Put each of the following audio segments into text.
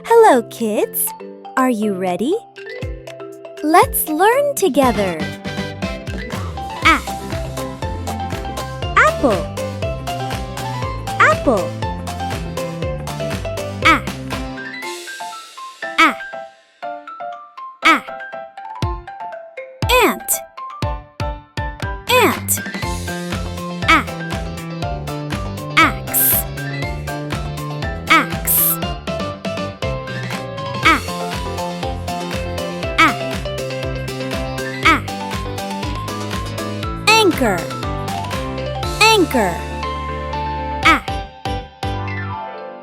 Hello, kids. Are you ready? Let's learn together. A. Apple. Apple. A. A. A. Ant. Ant. A. Axe. Axe. A. A. A. Anchor. Anchor. A.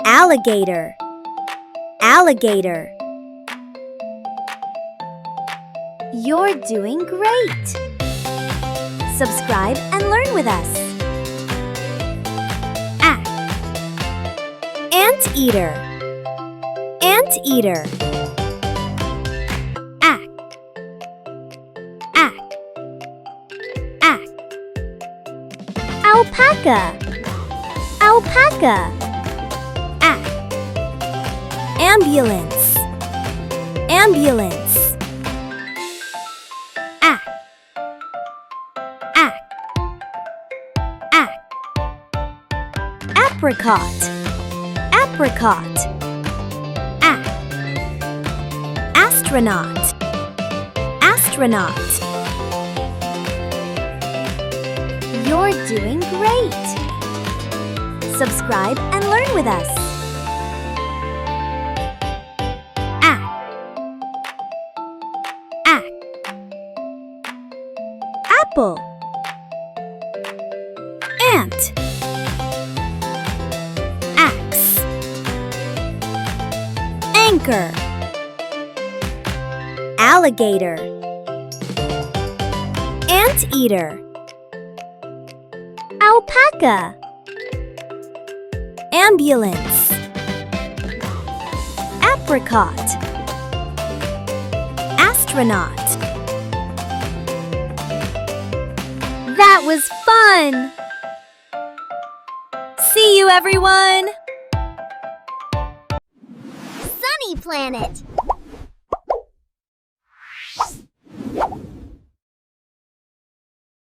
Alligator. Alligator. You're doing great! Subscribe and learn with us. A. Anteater. Anteater. A. A. A. Alpaca. Alpaca. A. Ambulance. Ambulance. A. A. A. Apricot. Apricot. A. Astronaut. Astronaut. You're doing great! Subscribe and learn with us. A. A. Apple. Ant. Axe. Anchor. Alligator. Anteater. Alpaca. Ambulance. Apricot. Astronaut. That was fun! See you, everyone! Sunny Planet!